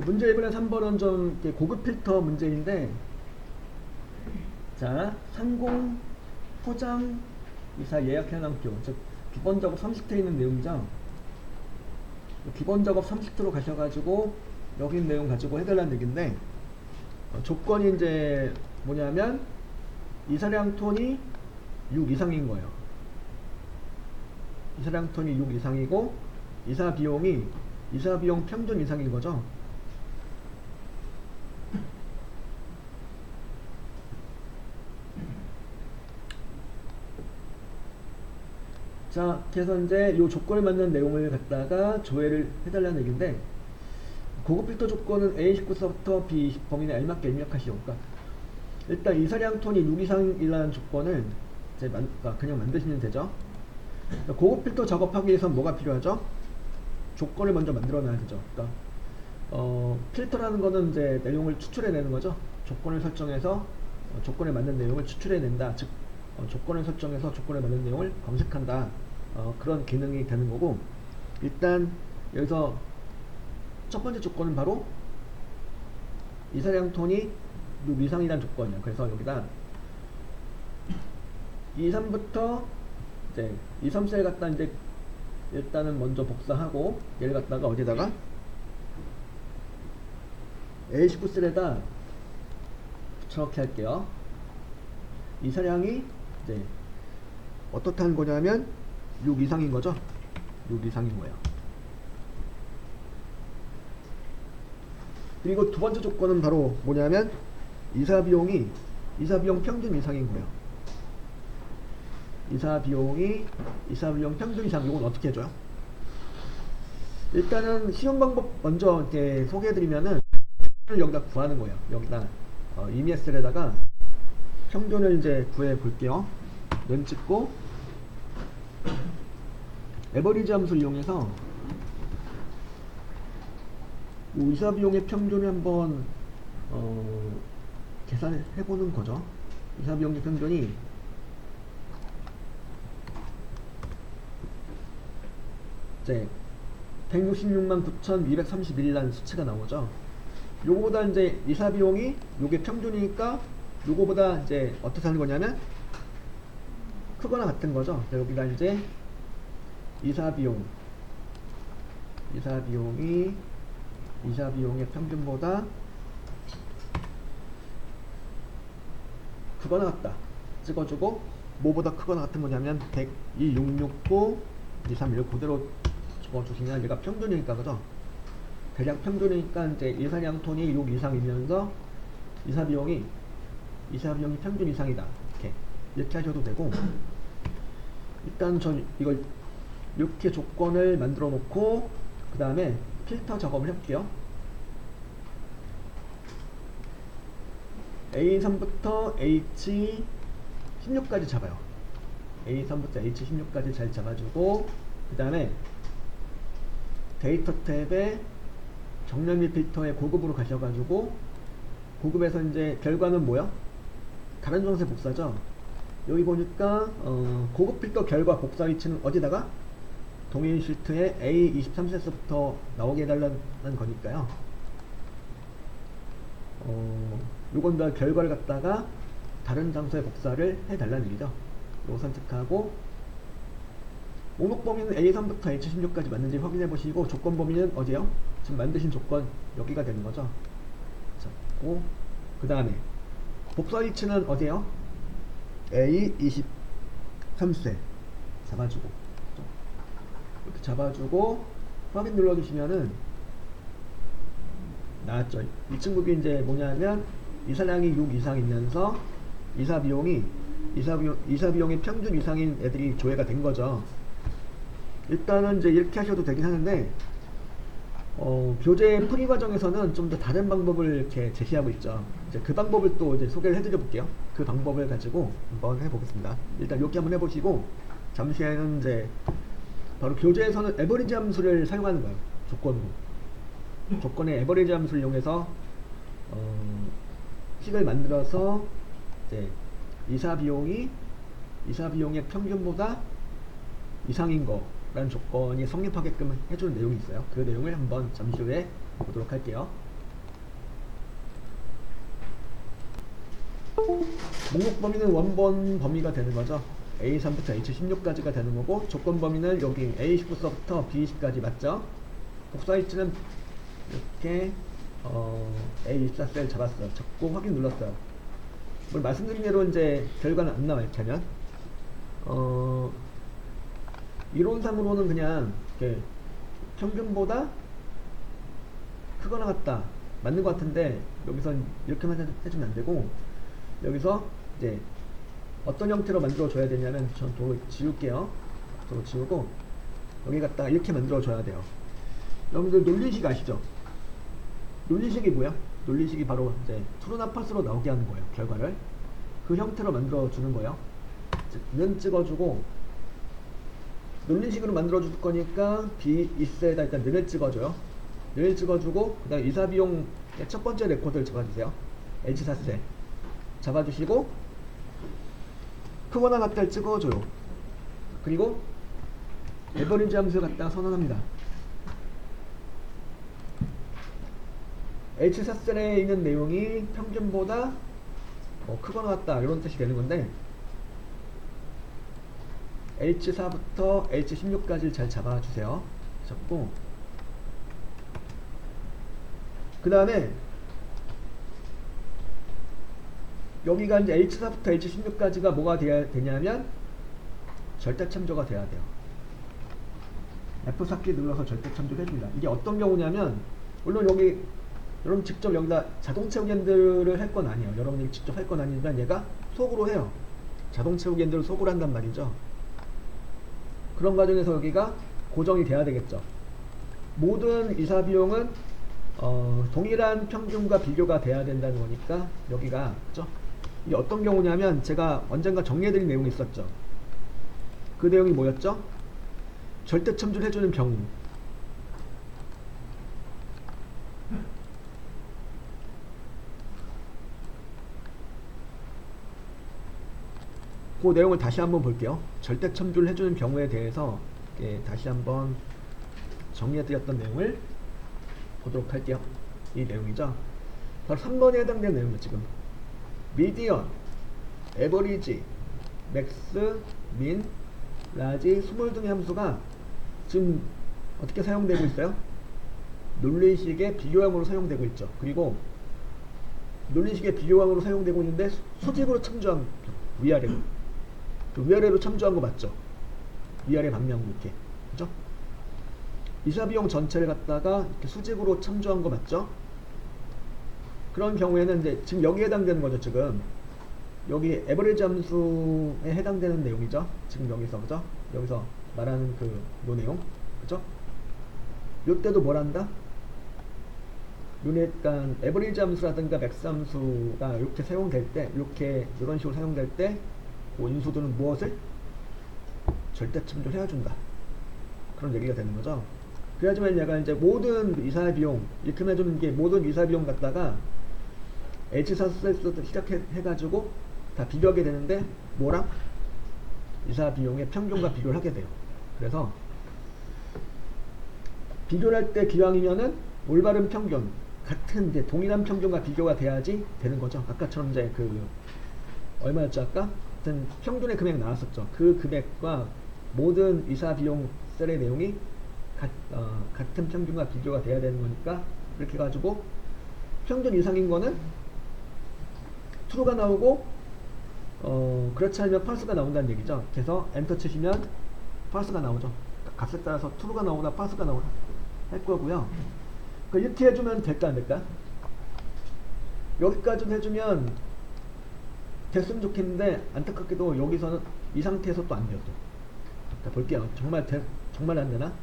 문제 1번에 3번은 좀 이렇게 고급 필터 문제인데, 자, 상공, 포장, 이사 예약 현황표, 즉 기본 작업 30회 있는 내용이죠. 기본 작업 30도로 가셔가지고 여기 있는 내용 가지고 해달라는 얘기인데, 조건이 이제 뭐냐면 이사량 톤이 6 이상인 거예요. 이사량 톤이 6 이상이고 이사 비용 평균 이상인 거죠. 자, 그래서 이제 이 조건에 맞는 내용을 갖다가 조회를 해달라는 얘기인데, 고급 필터 조건은 A19서부터 B20 범위에 알맞게 입력하시오. 그러니까 일단 이사량 톤이 6 이상이라는 조건을 이제 그냥 만드시면 되죠. 그러니까 고급 필터 작업하기 위해서 뭐가 필요하죠? 조건을 먼저 만들어 놔야 되죠. 그러니까 필터라는 거는 이제 내용을 추출해내는 거죠. 조건을 설정해서 조건에 맞는 내용을 추출해낸다. 즉 조건을 설정해서 조건에 맞는 내용을 검색한다. 그런 기능이 되는 거고, 일단 여기서 첫 번째 조건은 바로 이사량 톤이 6 이상이라는 조건이에요. 그래서 여기다 2, 3부터 이제 2, 3셀 갖다 이제 일단은 먼저 복사하고 얘를 갖다가 어디다가 A19셀에다 저렇게 할게요. 이사량이 이제 어떻다는 거냐면 6 이상인 거죠. 6 이상인 거예요. 그리고 두 번째 조건은 바로 뭐냐면 이사비용 평균 이상인 거예요. 이사비용 평균 이상. 이건 어떻게 해줘요? 일단은 시험 방법 먼저 이렇게 소개해드리면은 평균을 여기다 구하는 거예요. 여기다 EMS에다가 평균을 이제 구해 볼게요. 면 찍고 에버리지 함수를 이용해서 이사비용의 평균을 한번 계산해 보는 거죠. 이사비용의 평균이 이제 166만 9,231이라는 수치가 나오죠. 요거보다 이제 이사비용이 요게 평균이니까 요거보다 이제 어떻게 하는 거냐면 크거나 같은 거죠. 여기다 이제 이사비용의 평균보다 크거나 같다 찍어주고, 뭐보다 크거나 같은 거냐면 102, 669, 231 그대로 적어주시면 얘가 평균이니까, 그죠? 대략 평균이니까 이제 이사량 톤이 6 이상이면서 이사비용이 평균 이상이다. 이렇게 하셔도 되고, 일단 전 이걸 이렇게 조건을 만들어 놓고 그 다음에 필터 작업을 해볼게요. A3부터 H16까지 잡아요. A3부터 H16까지 잘 잡아주고, 그 다음에 데이터 탭에 정렬 및 필터의 고급으로 가셔가지고, 고급에서 이제 결과는 뭐야? 다른 정세 복사죠. 여기 보니까 고급 필터 결과 복사 위치는 어디다가? 동일 시트에 A23셋부터 나오게 해달라는 거니까요. 요건 다 결과를 갖다가 다른 장소에 복사를 해달라는 얘기죠. 요거 선택하고, 목록 범위는 A3부터 H16까지 맞는지 확인해 보시고, 조건 범위는 어디요? 지금 만드신 조건 여기가 되는 거죠. 잡고, 그 다음에 복사 위치는 어디요? A23세 잡아주고, 이렇게 잡아주고 확인 눌러주시면은 나왔죠. 이 친구가 이제 뭐냐면 이사량이 6 이상이면서 이사비용의 평균 이상인 애들이 조회가 된 거죠. 일단은 이제 이렇게 하셔도 되긴 하는데, 교재 풀이 과정에서는 좀 더 다른 방법을 이렇게 제시하고 있죠. 이제 그 방법을 또 이제 소개를 해드려 볼게요. 그 방법을 가지고 한번 해보겠습니다. 일단 이렇게 한번 해보시고, 잠시 후에는 이제 바로 교재에서는 에버리지 함수를 사용하는 거예요. 조건의 에버리지 함수를 이용해서 식을 만들어서 이제 이사비용의 평균보다 이상인 거라는 조건이 성립하게끔 해주는 내용이 있어요. 그 내용을 한번 잠시 후에 보도록 할게요. 목록 범위는 원본 범위가 되는 거죠. A3부터 H16까지가 되는 거고, 조건 범위는 여기 A19서부터 B20까지 맞죠? 복사 위치는 이렇게 A24셀 잡았어요. 잡고 확인 눌렀어요. 뭘 말씀드린 대로 이제 결과는 안 나와요. 이렇게 하면 이론상으로는 그냥 이렇게 평균보다 크거나 같다 맞는 것 같은데, 여기서 이렇게만 해주면 안 되고, 여기서 이제 어떤 형태로 만들어 줘야 되냐면, 전 도로 지울게요. 도로 지우고 여기 갖다가 이렇게 만들어 줘야 돼요. 여러분들 논리식 아시죠? 논리식이 뭐야? 논리식이 바로 이제 true나 false로 나오게 하는 거예요. 결과를 그 형태로 만들어 주는 거예요. 는 찍어주고, 논리식으로 만들어 줄 거니까 B2셀에다 일단 는을 찍어줘요. 는을 찍어주고, 그 다음에 이사비용 첫 번째 레코드를 잡아주세요. H4셀 잡아주시고, 크거나 같다를 찍어줘요. 그리고 에버리지 함수를 갖다가 선언합니다. H4셀에 있는 내용이 평균보다 크거나 같다 이런 뜻이 되는 건데, H4부터 H16까지 잘 잡아주세요. 잡고, 그 다음에 여기가 이제 H4부터 H16까지가 뭐가 돼야 되냐면 절대 참조가 돼야 돼요. F4키 눌러서 절대 참조를 해줍니다. 이게 어떤 경우냐면, 물론 여기 여러분 직접 여기다 자동 채우기 핸들을 할 건 아니에요. 여러분이 직접 할 건 아니지만 얘가 속으로 해요. 자동 채우기 핸들을 속으로 한단 말이죠. 그런 과정에서 여기가 고정이 돼야 되겠죠. 모든 이사 비용은 동일한 평균과 비교가 돼야 된다는 거니까 여기가 그죠? 이게 어떤 경우냐면, 제가 언젠가 정리해드린 내용이 있었죠. 그 내용이 뭐였죠? 절대 참조를 해주는 경우. 그 내용을 다시 한번 볼게요. 절대 참조를 해주는 경우에 대해서 다시 한번 정리해드렸던 내용을 보도록 할게요. 이 내용이죠. 바로 3번에 해당되는 내용이죠. 지금 미디언, 에버리지, 맥스, 민, 라지, 스몰 등의 함수가 지금 어떻게 사용되고 있어요? 논리식의 비교형으로 사용되고 있죠. 그리고 논리식의 비교형으로 사용되고 있는데 수직으로 참조한 위아래로, 위아래로 참조한 거 맞죠? 위아래 방향으로 이렇게, 그죠? 이사비용 전체를 갖다가 이렇게 수직으로 참조한 거 맞죠? 그런 경우에는 이제 지금 여기에 해당되는 거죠. 지금 여기 에버리지 함수에 해당되는 내용이죠. 지금 여기서, 그죠? 여기서 말하는 요 내용, 그죠? 요때도 뭘 한다? 약간 에버리지 함수라든가 맥스 함수가 이렇게 사용될 때, 이렇게 이런 식으로 사용될 때 인수들은 무엇을? 절대 참조를 해준다. 그런 얘기가 되는 거죠. 그래야지만 얘가 이제 모든 이사 비용, 이렇게 해주는 게 모든 이사 비용 갖다가 H4셀부터 시작해가지고 다 비교하게 되는데, 뭐랑? 이사 비용의 평균과 비교를 하게 돼요. 그래서 비교를 할 때 기왕이면은 올바른 평균, 같은 이제 동일한 평균과 비교가 돼야지 되는 거죠. 아까처럼 이제 얼마였죠 아까? 하여튼 평균의 금액 나왔었죠. 그 금액과 모든 이사 비용 셀의 내용이 같은 평균과 비교가 돼야 되는 거니까, 이렇게 해가지고 평균 이상인 거는 true가 나오고, 그렇지 않으면 false가 나온다는 얘기죠. 그래서 엔터 치시면 false가 나오죠. 값에 따라서 true가 나오나 false가 나오나 할 거고요. 이렇게 해주면 될까 안 될까? 여기까지는 해주면 됐으면 좋겠는데, 안타깝게도 여기서는 이 상태에서 또 안 돼요. 또. 자, 볼게요. 정말 안 되나?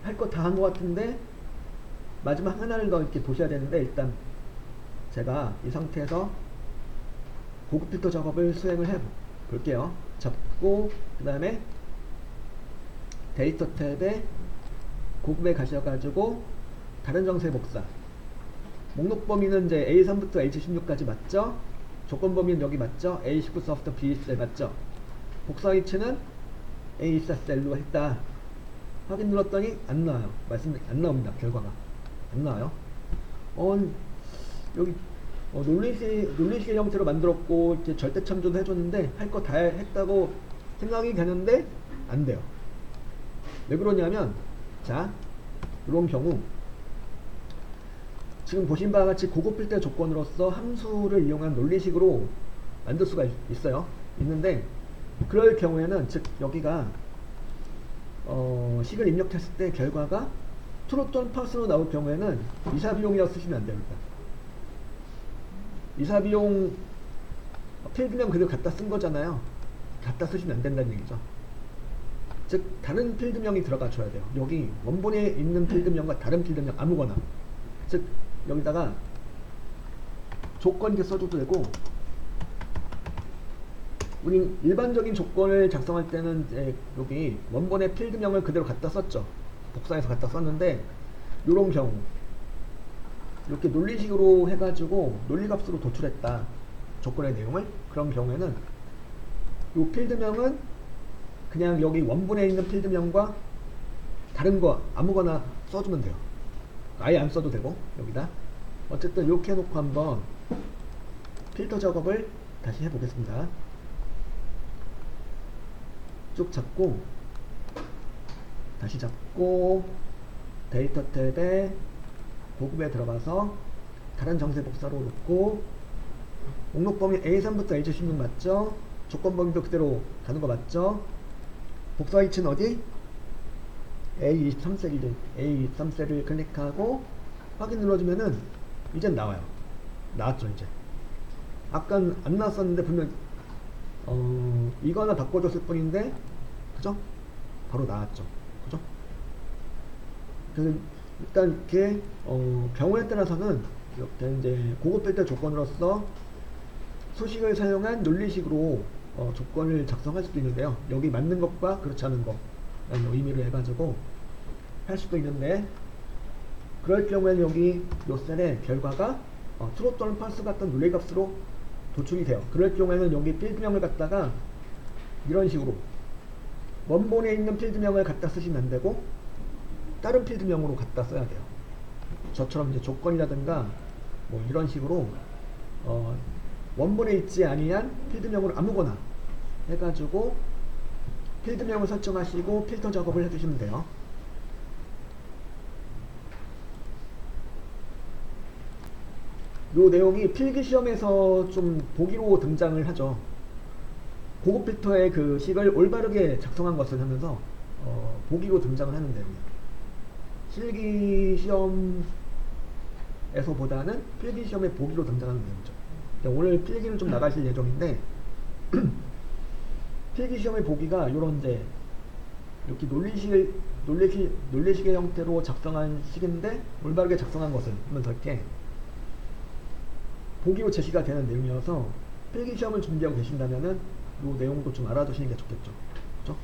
할 거 다 한 것 같은데 마지막 하나를 더 이렇게 보셔야 되는데, 일단 제가 이 상태에서 고급 필터 작업을 수행을 해 볼게요. 잡고 그 다음에 데이터 탭에 고급에 가셔가지고 다른 정세 복사, 목록 범위는 이제 A3부터 H16까지 맞죠? 조건 범위는 여기 맞죠? A19서부터 B1셀 맞죠? 복사 위치는 A24셀로 했다. 확인 눌렀더니 안 나와요. 안 나옵니다. 결과가 안 나와요. 여기 논리식의 형태로 만들었고 이제 절대 참조도 해줬는데 할 거 다 했다고 생각이 되는데 안 돼요. 왜 그러냐면 자 이런 경우 지금 보신 바와 같이 고급 필터 조건으로서 함수를 이용한 논리식으로 만들 수가 있어요. 있는데 그럴 경우에는 즉 여기가 식을 입력했을 때 결과가 true 또는 false로 나올 경우에는 이사비용이라고 쓰시면 안 됩니다. 이사비용 필드명 그대로 갖다 쓴 거잖아요. 갖다 쓰시면 안 된다는 얘기죠. 즉 다른 필드명이 들어가 줘야 돼요. 여기 원본에 있는 필드명과 다른 필드명 아무거나. 즉 여기다가 조건 이렇게 써줘도 되고, 우리 일반적인 조건을 작성할 때는 이제 여기 원본의 필드명을 그대로 갖다 썼죠. 복사해서 갖다 썼는데 요런 경우 이렇게 논리식으로 해가지고 논리값으로 도출했다 조건의 내용을. 그런 경우에는 요 필드명은 그냥 여기 원본에 있는 필드명과 다른 거 아무거나 써주면 돼요. 아예 안 써도 되고. 여기다 어쨌든 이렇게 해놓고 한번 필터 작업을 다시 해보겠습니다. 쭉 잡고 다시 잡고 데이터 탭에 고급에 들어가서 다른 정세 복사로 놓고 목록 범위 A3부터 A16 맞죠? 조건 범위도 그대로 가는 거 맞죠? 복사 위치는 어디? A23셀을 클릭하고 확인 눌러주면은 이젠 나와요. 나왔죠 이제. 아깐 안 나왔었는데 분명 이거 하나 바꿔줬을 뿐인데 그죠? 바로 나왔죠. 그죠? 그래서 일단 이렇게 경우에 따라서는 이렇게 이제 고급 필터 조건으로서 수식을 사용한 논리식으로 조건을 작성할 수도 있는데요. 여기 맞는 것과 그렇지 않은 것 라는 의미를 해가지고 할 수도 있는데, 그럴 경우에는 여기 요 셀에 결과가 true 또는 false 같은 논리값으로 도출이 돼요. 그럴 경우에는 여기 필드명을 갖다가 이런 식으로 원본에 있는 필드명을 갖다 쓰시면 안 되고 다른 필드명으로 갖다 써야 돼요. 저처럼 이제 조건이라든가 뭐 이런 식으로 원본에 있지 아니한 필드명으로 아무거나 해가지고 필드명을 설정하시고 필터 작업을 해주시면 돼요. 요 내용이 필기시험에서 좀 보기로 등장을 하죠. 고급 필터의 그 식을 올바르게 작성한 것을 하면서 보기로 등장을 하는 내용이에요. 실기시험에서보다는 필기시험에 보기로 등장하는 내용이죠. 오늘 필기는 좀 나가실 예정인데 필기시험의 보기가 요런 이제 이렇게 논리식의 형태로 작성한 식인데 올바르게 작성한 것을 하면서 이렇게 보기로 제시가 되는 내용이어서 필기시험을 준비하고 계신다면은 이 내용도 좀 알아두시는 게 좋겠죠. 그렇죠?